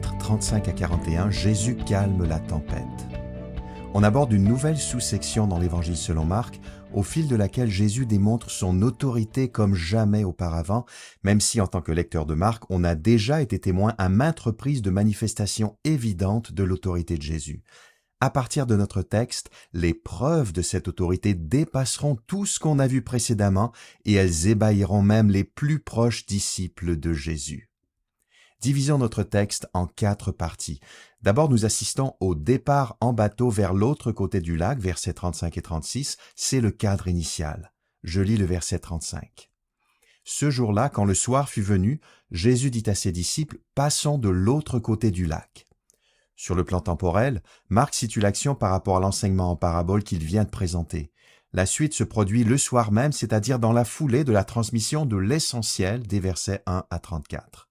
4, 35 à 41, Jésus calme la tempête. On aborde une nouvelle sous-section dans l'Évangile selon Marc, au fil de laquelle Jésus démontre son autorité comme jamais auparavant, même si en tant que lecteur de Marc, on a déjà été témoin à maintes reprises de manifestations évidentes de l'autorité de Jésus. À partir de notre texte, les preuves de cette autorité dépasseront tout ce qu'on a vu précédemment et elles ébahiront même les plus proches disciples de Jésus. Divisons notre texte en 4 parties. D'abord, nous assistons au départ en bateau vers l'autre côté du lac, versets 35 et 36. C'est le cadre initial. Je lis le verset 35. Ce jour-là, quand le soir fut venu, Jésus dit à ses disciples, « Passons de l'autre côté du lac. » Sur le plan temporel, Marc situe l'action par rapport à l'enseignement en parabole qu'il vient de présenter. La suite se produit le soir même, c'est-à-dire dans la foulée de la transmission de l'essentiel des versets 1 à 34.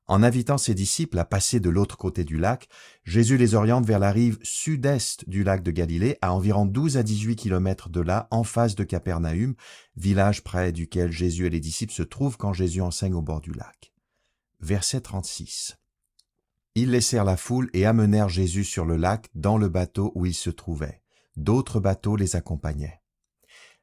En invitant ses disciples à passer de l'autre côté du lac, Jésus les oriente vers la rive sud-est du lac de Galilée, à environ 12 à 18 kilomètres de là, en face de Capernaüm, village près duquel Jésus et les disciples se trouvent quand Jésus enseigne au bord du lac. Verset 36. Ils laissèrent la foule et amenèrent Jésus sur le lac dans le bateau où il se trouvait. D'autres bateaux les accompagnaient.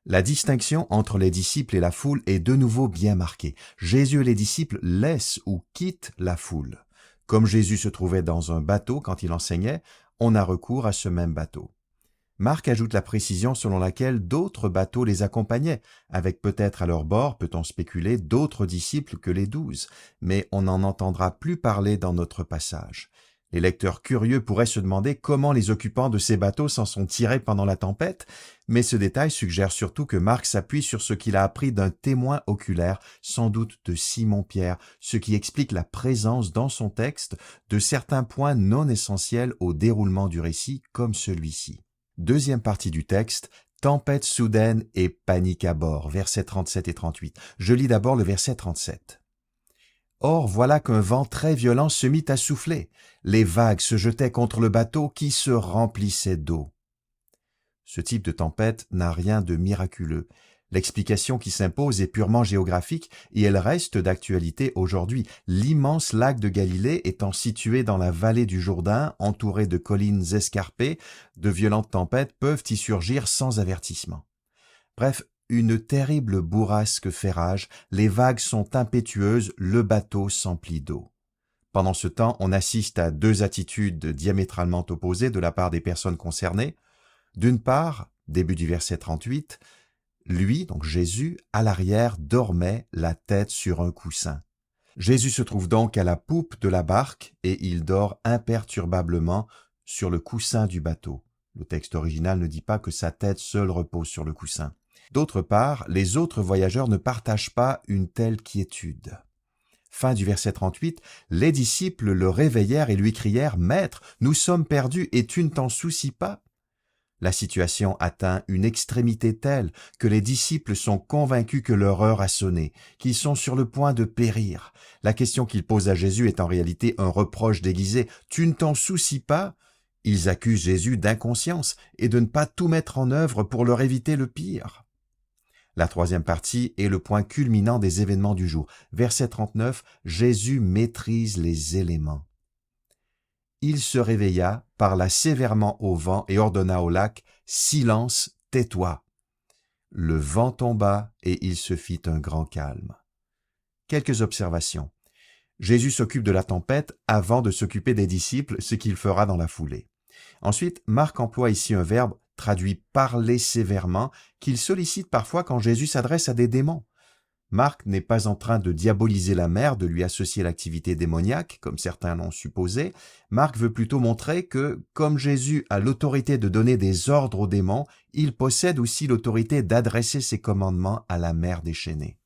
La distinction entre les disciples et la foule est de nouveau bien marquée. Jésus et les disciples laissent ou quittent la foule. Comme Jésus se trouvait dans un bateau quand il enseignait, on a recours à ce même bateau. Marc ajoute la précision selon laquelle d'autres bateaux les accompagnaient, avec peut-être à leur bord, peut-on spéculer, d'autres disciples que les 12, mais on n'en entendra plus parler dans notre passage. Les lecteurs curieux pourraient se demander comment les occupants de ces bateaux s'en sont tirés pendant la tempête, mais ce détail suggère surtout que Marc s'appuie sur ce qu'il a appris d'un témoin oculaire, sans doute de Simon-Pierre, ce qui explique la présence dans son texte de certains points non essentiels au déroulement du récit, comme celui-ci. Deuxième partie du texte, tempête soudaine et panique à bord, versets 37 et 38. Je lis d'abord le verset 37. Or, voilà qu'un vent très violent se mit à souffler. Les vagues se jetaient contre le bateau qui se remplissait d'eau. Ce type de tempête n'a rien de miraculeux. L'explication qui s'impose est purement géographique et elle reste d'actualité aujourd'hui, l'immense lac de Galilée étant situé dans la vallée du Jourdain, entouré de collines escarpées, de violentes tempêtes peuvent y surgir sans avertissement. Bref, une terrible bourrasque fait rage, les vagues sont impétueuses, le bateau s'emplit d'eau. Pendant ce temps, on assiste à 2 attitudes diamétralement opposées de la part des personnes concernées. D'une part, début du verset 38, lui, donc Jésus, à l'arrière, dormait la tête sur un coussin. Jésus se trouve donc à la poupe de la barque et il dort imperturbablement sur le coussin du bateau. Le texte original ne dit pas que sa tête seule repose sur le coussin. D'autre part, les autres voyageurs ne partagent pas une telle quiétude. Fin du verset 38, les disciples le réveillèrent et lui crièrent « Maître, nous sommes perdus et tu ne t'en soucies pas ?» La situation atteint une extrémité telle que les disciples sont convaincus que leur heure a sonné, qu'ils sont sur le point de périr. La question qu'ils posent à Jésus est en réalité un reproche déguisé « Tu ne t'en soucies pas ?» Ils accusent Jésus d'inconscience et de ne pas tout mettre en œuvre pour leur éviter le pire. La troisième partie est le point culminant des événements du jour. Verset 39, Jésus maîtrise les éléments. Il se réveilla, parla sévèrement au vent et ordonna au lac, « Silence, tais-toi !» Le vent tomba et il se fit un grand calme. Quelques observations. Jésus s'occupe de la tempête avant de s'occuper des disciples, ce qu'il fera dans la foulée. Ensuite, Marc emploie ici un verbe traduit « parler sévèrement » qu'il sollicite parfois quand Jésus s'adresse à des démons. Marc n'est pas en train de diaboliser la mer, de lui associer l'activité démoniaque, comme certains l'ont supposé. Marc veut plutôt montrer que, comme Jésus a l'autorité de donner des ordres aux démons, il possède aussi l'autorité d'adresser ses commandements à la mer déchaînée.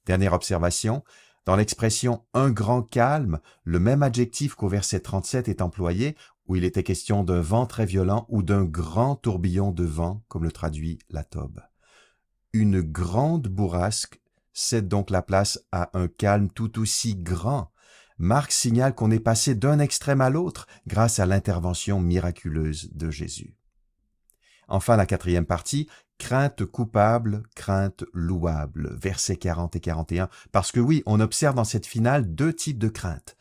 Dernière observation, dans l'expression « un grand calme », le même adjectif qu'au verset 37 est employé, où il était question d'un vent très violent ou d'un grand tourbillon de vent, comme le traduit la Tobe. Une grande bourrasque cède donc la place à un calme tout aussi grand. Marc signale qu'on est passé d'un extrême à l'autre grâce à l'intervention miraculeuse de Jésus. Enfin, la quatrième partie, crainte coupable, crainte louable, versets 40 et 41, parce que oui, on observe dans cette finale 2 types de crainte.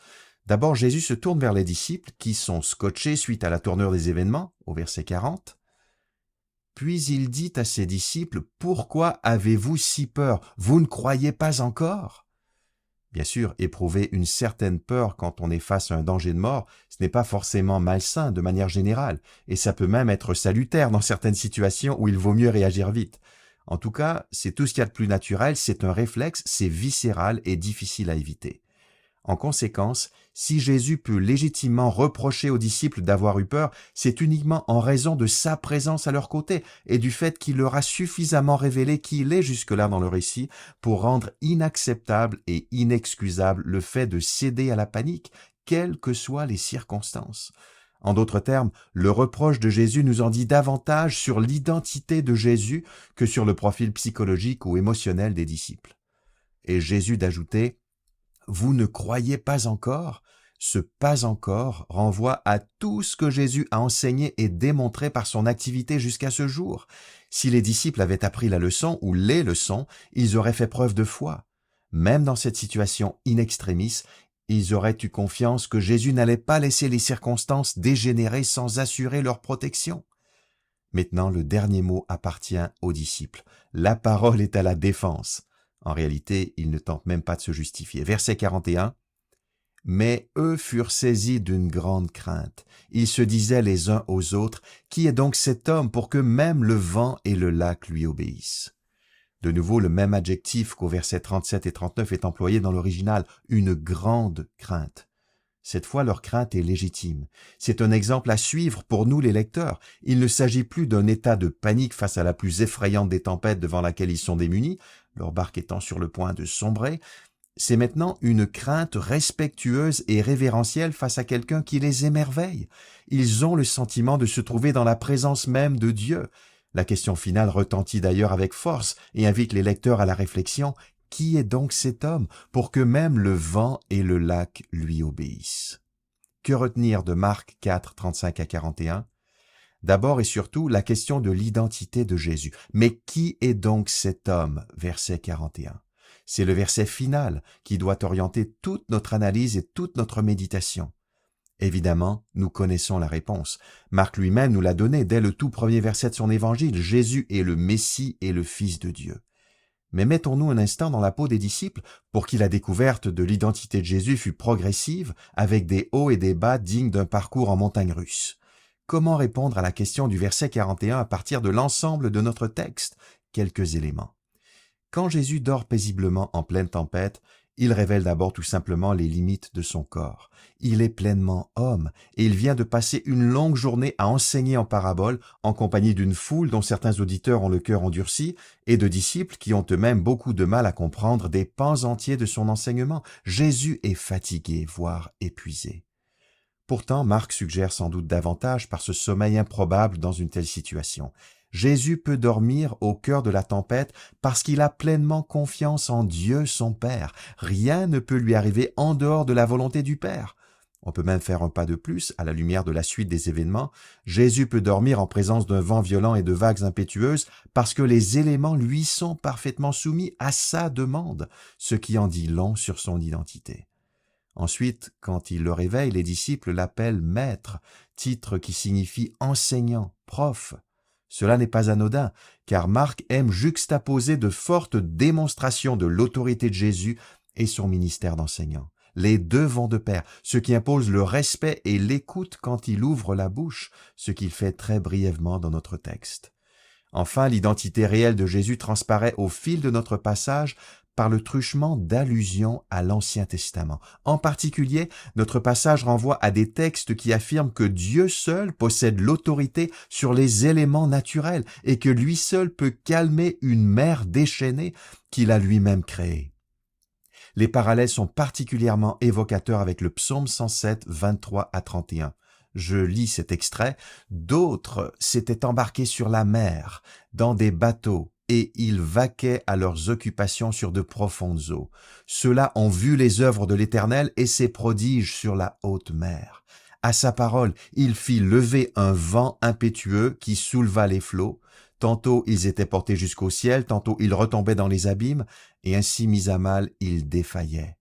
D'abord, Jésus se tourne vers les disciples qui sont scotchés suite à la tournure des événements, au verset 40. Puis il dit à ses disciples, « Pourquoi avez-vous si peur? Vous ne croyez pas encore ?» Bien sûr, éprouver une certaine peur quand on est face à un danger de mort, ce n'est pas forcément malsain de manière générale, et ça peut même être salutaire dans certaines situations où il vaut mieux réagir vite. En tout cas, c'est tout ce qu'il y a de plus naturel, c'est un réflexe, c'est viscéral et difficile à éviter. En conséquence, si Jésus peut légitimement reprocher aux disciples d'avoir eu peur, c'est uniquement en raison de sa présence à leur côté et du fait qu'il leur a suffisamment révélé qui il est jusque-là dans le récit pour rendre inacceptable et inexcusable le fait de céder à la panique, quelles que soient les circonstances. En d'autres termes, le reproche de Jésus nous en dit davantage sur l'identité de Jésus que sur le profil psychologique ou émotionnel des disciples. Et Jésus d'ajouter « Vous ne croyez pas encore ?» Ce « pas encore » renvoie à tout ce que Jésus a enseigné et démontré par son activité jusqu'à ce jour. Si les disciples avaient appris la leçon ou les leçons, ils auraient fait preuve de foi. Même dans cette situation in extremis, ils auraient eu confiance que Jésus n'allait pas laisser les circonstances dégénérer sans assurer leur protection. Maintenant, le dernier mot appartient aux disciples. La parole est à la défense. En réalité, ils ne tentent même pas de se justifier. Verset 41. « Mais eux furent saisis d'une grande crainte. Ils se disaient les uns aux autres, « Qui est donc cet homme pour que même le vent et le lac lui obéissent ?» De nouveau, le même adjectif qu'au verset 37 et 39 est employé dans l'original, une grande crainte. Cette fois, leur crainte est légitime. C'est un exemple à suivre pour nous les lecteurs. Il ne s'agit plus d'un état de panique face à la plus effrayante des tempêtes devant laquelle ils sont démunis, leur barque étant sur le point de sombrer. C'est maintenant une crainte respectueuse et révérentielle face à quelqu'un qui les émerveille. Ils ont le sentiment de se trouver dans la présence même de Dieu. La question finale retentit d'ailleurs avec force et invite les lecteurs à la réflexion. Qui est donc cet homme pour que même le vent et le lac lui obéissent? Que retenir de Marc 4, 35 à 41? D'abord et surtout, la question de l'identité de Jésus. Mais qui est donc cet homme? Verset 41. C'est le verset final qui doit orienter toute notre analyse et toute notre méditation. Évidemment, nous connaissons la réponse. Marc lui-même nous l'a donné dès le tout premier verset de son évangile. Jésus est le Messie et le Fils de Dieu. Mais mettons-nous un instant dans la peau des disciples pour qui la découverte de l'identité de Jésus fut progressive, avec des hauts et des bas dignes d'un parcours en montagne russe. Comment répondre à la question du verset 41 à partir de l'ensemble de notre texte? Quelques éléments. Quand Jésus dort paisiblement en pleine tempête, il révèle d'abord tout simplement les limites de son corps. Il est pleinement homme et il vient de passer une longue journée à enseigner en parabole en compagnie d'une foule dont certains auditeurs ont le cœur endurci et de disciples qui ont eux-mêmes beaucoup de mal à comprendre des pans entiers de son enseignement. Jésus est fatigué, voire épuisé. Pourtant, Marc suggère sans doute davantage par ce sommeil improbable dans une telle situation. Jésus peut dormir au cœur de la tempête parce qu'il a pleinement confiance en Dieu son Père. Rien ne peut lui arriver en dehors de la volonté du Père. On peut même faire un pas de plus à la lumière de la suite des événements. Jésus peut dormir en présence d'un vent violent et de vagues impétueuses parce que les éléments lui sont parfaitement soumis à sa demande, ce qui en dit long sur son identité. Ensuite, quand il le réveille, les disciples l'appellent « maître », titre qui signifie « enseignant »,« prof ». Cela n'est pas anodin, car Marc aime juxtaposer de fortes démonstrations de l'autorité de Jésus et son ministère d'enseignant. Les deux vont de pair, ce qui impose le respect et l'écoute quand il ouvre la bouche, ce qu'il fait très brièvement dans notre texte. Enfin, l'identité réelle de Jésus transparaît au fil de notre passage par le truchement d'allusions à l'Ancien Testament. En particulier, notre passage renvoie à des textes qui affirment que Dieu seul possède l'autorité sur les éléments naturels et que lui seul peut calmer une mer déchaînée qu'il a lui-même créée. Les parallèles sont particulièrement évocateurs avec le psaume 107, 23 à 31. Je lis cet extrait. « D'autres s'étaient embarqués sur la mer, dans des bateaux, et ils vaquaient à leurs occupations sur de profondes eaux. Ceux-là ont vu les œuvres de l'Éternel et ses prodiges sur la haute mer. À sa parole, il fit lever un vent impétueux qui souleva les flots. Tantôt ils étaient portés jusqu'au ciel, tantôt ils retombaient dans les abîmes, et ainsi mis à mal, ils défaillaient.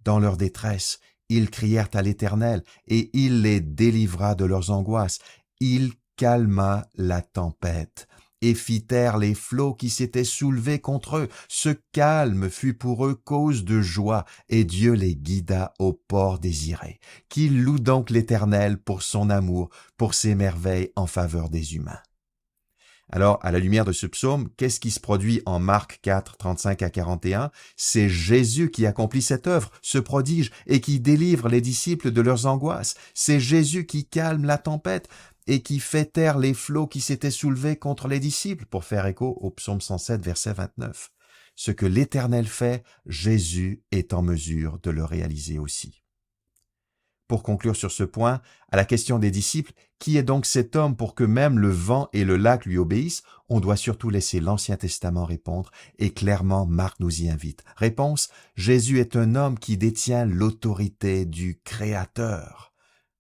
Dans leur détresse, Ils crièrent à l'Éternel, et il les délivra de leurs angoisses. Il calma la tempête et fit taire les flots qui s'étaient soulevés contre eux. Ce calme fut pour eux cause de joie, et Dieu les guida au port désiré. Qu'ils louent donc l'Éternel pour son amour, pour ses merveilles en faveur des humains. Alors, à la lumière de ce psaume, qu'est-ce qui se produit en Marc 4, 35 à 41? C'est Jésus qui accomplit cette œuvre, ce prodige, et qui délivre les disciples de leurs angoisses. C'est Jésus qui calme la tempête et qui fait taire les flots qui s'étaient soulevés contre les disciples, pour faire écho au psaume 107, verset 29. Ce que l'Éternel fait, Jésus est en mesure de le réaliser aussi. Pour conclure sur ce point, à la question des disciples, qui est donc cet homme pour que même le vent et le lac lui obéissent? On doit surtout laisser l'Ancien Testament répondre, et clairement Marc nous y invite. Réponse: Jésus est un homme qui détient l'autorité du Créateur.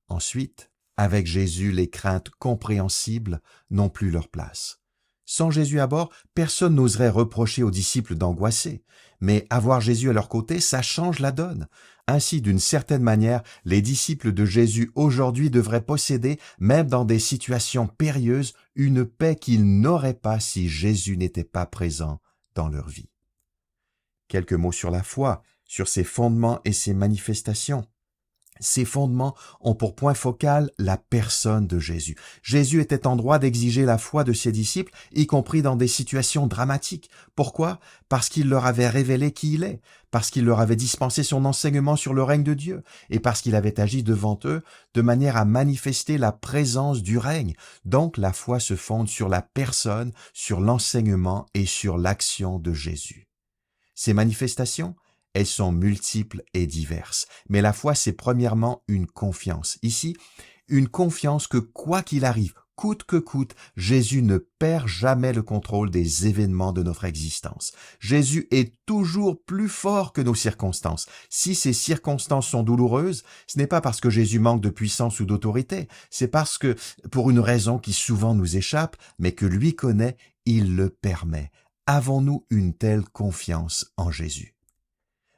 Ensuite, avec Jésus, les craintes compréhensibles n'ont plus leur place. Sans Jésus à bord, personne n'oserait reprocher aux disciples d'angoisser. Mais avoir Jésus à leur côté, ça change la donne. Ainsi, d'une certaine manière, les disciples de Jésus aujourd'hui devraient posséder, même dans des situations périlleuses, une paix qu'ils n'auraient pas si Jésus n'était pas présent dans leur vie. Quelques mots sur la foi, sur ses fondements et ses manifestations. Ces fondements ont pour point focal la personne de Jésus. Jésus était en droit d'exiger la foi de ses disciples, y compris dans des situations dramatiques. Pourquoi? Parce qu'il leur avait révélé qui il est, parce qu'il leur avait dispensé son enseignement sur le règne de Dieu, et parce qu'il avait agi devant eux de manière à manifester la présence du règne. Donc la foi se fonde sur la personne, sur l'enseignement et sur l'action de Jésus. Ces manifestations, elles sont multiples et diverses. Mais la foi, c'est premièrement une confiance. Ici, une confiance que quoi qu'il arrive, coûte que coûte, Jésus ne perd jamais le contrôle des événements de notre existence. Jésus est toujours plus fort que nos circonstances. Si ces circonstances sont douloureuses, ce n'est pas parce que Jésus manque de puissance ou d'autorité, c'est parce que, pour une raison qui souvent nous échappe, mais que lui connaît, il le permet. Avons-nous une telle confiance en Jésus?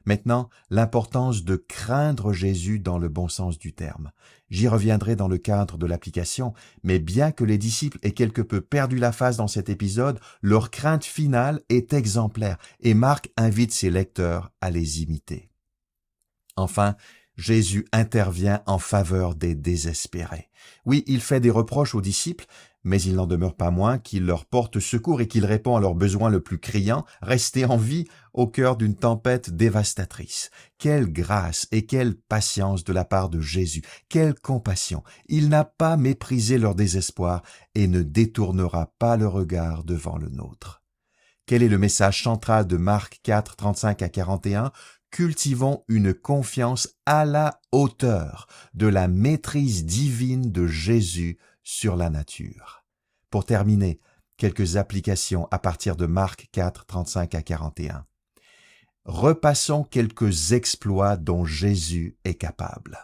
Maintenant, l'importance de craindre Jésus dans le bon sens du terme. J'y reviendrai dans le cadre de l'application, mais bien que les disciples aient quelque peu perdu la face dans cet épisode, leur crainte finale est exemplaire et Marc invite ses lecteurs à les imiter. Enfin, Jésus intervient en faveur des désespérés. Oui, il fait des reproches aux disciples, mais il n'en demeure pas moins qu'il leur porte secours et qu'il répond à leurs besoins le plus criants, rester en vie au cœur d'une tempête dévastatrice. Quelle grâce et quelle patience de la part de Jésus, quelle compassion! Il n'a pas méprisé leur désespoir et ne détournera pas le regard devant le nôtre. Quel est le message central de Marc 4, 35 à 41? Cultivons une confiance à la hauteur de la maîtrise divine de Jésus sur la nature. Pour terminer, quelques applications à partir de Marc 4, 35 à 41. Repassons quelques exploits dont Jésus est capable.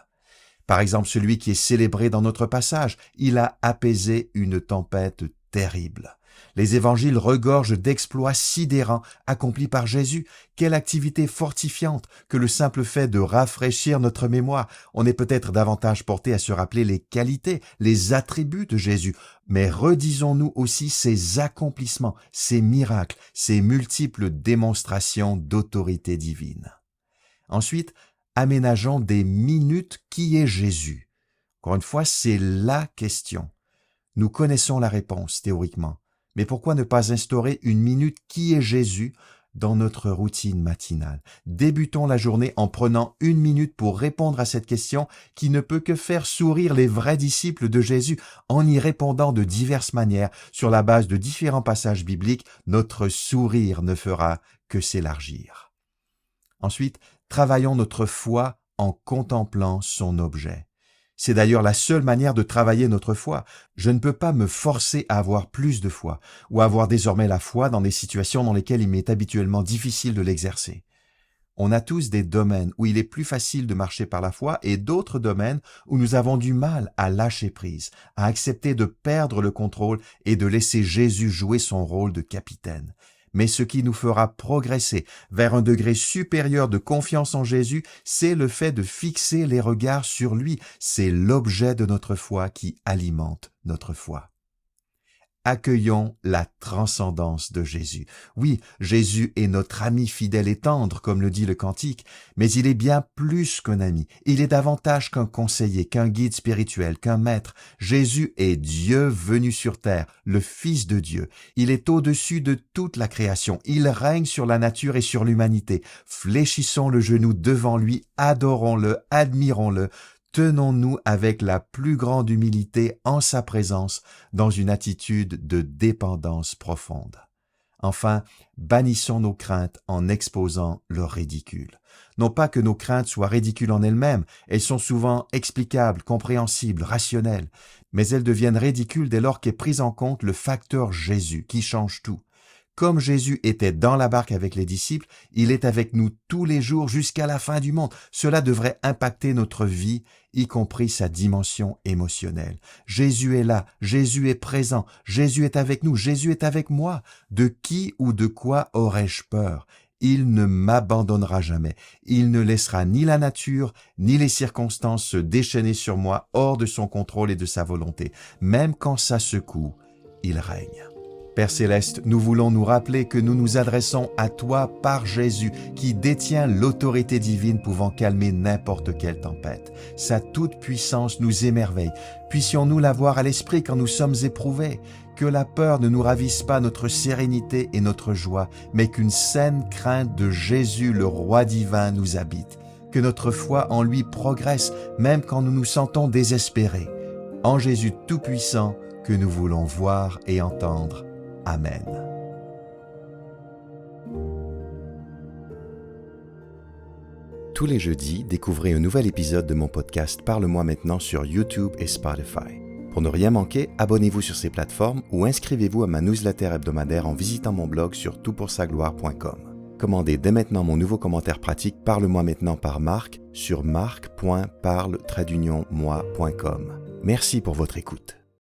Par exemple, celui qui est célébré dans notre passage, il a apaisé une tempête terrible. Les évangiles regorgent d'exploits sidérants accomplis par Jésus. Quelle activité fortifiante que le simple fait de rafraîchir notre mémoire. On est peut-être davantage porté à se rappeler les qualités, les attributs de Jésus, mais redisons-nous aussi ses accomplissements, ses miracles, ses multiples démonstrations d'autorité divine. Ensuite, aménageons des minutes qui est Jésus. Encore une fois, c'est la question. Nous connaissons la réponse théoriquement. Mais pourquoi ne pas instaurer une minute qui est Jésus dans notre routine matinale? Débutons la journée en prenant une minute pour répondre à cette question qui ne peut que faire sourire les vrais disciples de Jésus. En y répondant de diverses manières, sur la base de différents passages bibliques, notre sourire ne fera que s'élargir. Ensuite, travaillons notre foi en contemplant son objet. C'est d'ailleurs la seule manière de travailler notre foi. Je ne peux pas me forcer à avoir plus de foi, ou à avoir désormais la foi dans des situations dans lesquelles il m'est habituellement difficile de l'exercer. On a tous des domaines où il est plus facile de marcher par la foi et d'autres domaines où nous avons du mal à lâcher prise, à accepter de perdre le contrôle et de laisser Jésus jouer son rôle de capitaine. Mais ce qui nous fera progresser vers un degré supérieur de confiance en Jésus, c'est le fait de fixer les regards sur lui. C'est l'objet de notre foi qui alimente notre foi. Accueillons la transcendance de Jésus. Oui, Jésus est notre ami fidèle et tendre, comme le dit le cantique, mais il est bien plus qu'un ami. Il est davantage qu'un conseiller, qu'un guide spirituel, qu'un maître. Jésus est Dieu venu sur terre, le Fils de Dieu. Il est au-dessus de toute la création. Il règne sur la nature et sur l'humanité. Fléchissons le genou devant lui, adorons-le, admirons-le. Tenons-nous avec la plus grande humilité en sa présence, dans une attitude de dépendance profonde. Enfin, bannissons nos craintes en exposant leur ridicule. Non pas que nos craintes soient ridicules en elles-mêmes, elles sont souvent explicables, compréhensibles, rationnelles, mais elles deviennent ridicules dès lors qu'est pris en compte le facteur Jésus qui change tout. Comme Jésus était dans la barque avec les disciples, il est avec nous tous les jours jusqu'à la fin du monde. Cela devrait impacter notre vie, y compris sa dimension émotionnelle. Jésus est là, Jésus est présent, Jésus est avec nous, Jésus est avec moi. De qui ou de quoi aurais-je peur? Il ne m'abandonnera jamais. Il ne laissera ni la nature, ni les circonstances se déchaîner sur moi hors de son contrôle et de sa volonté. Même quand ça secoue, il règne. Père Céleste, nous voulons nous rappeler que nous nous adressons à toi par Jésus, qui détient l'autorité divine pouvant calmer n'importe quelle tempête. Sa toute-puissance nous émerveille. Puissions-nous la voir à l'esprit quand nous sommes éprouvés. Que la peur ne nous ravisse pas notre sérénité et notre joie, mais qu'une saine crainte de Jésus, le Roi divin, nous habite. Que notre foi en lui progresse, même quand nous nous sentons désespérés. En Jésus tout-puissant, que nous voulons voir et entendre. Amen. Tous les jeudis, découvrez un nouvel épisode de mon podcast Parle-moi maintenant sur YouTube et Spotify. Pour ne rien manquer, abonnez-vous sur ces plateformes ou inscrivez-vous à ma newsletter hebdomadaire en visitant mon blog sur toutpoursagloire.com. Commandez dès maintenant mon nouveau commentaire pratique Parle-moi maintenant par Marc sur marc.parle-moi.com. Merci pour votre écoute.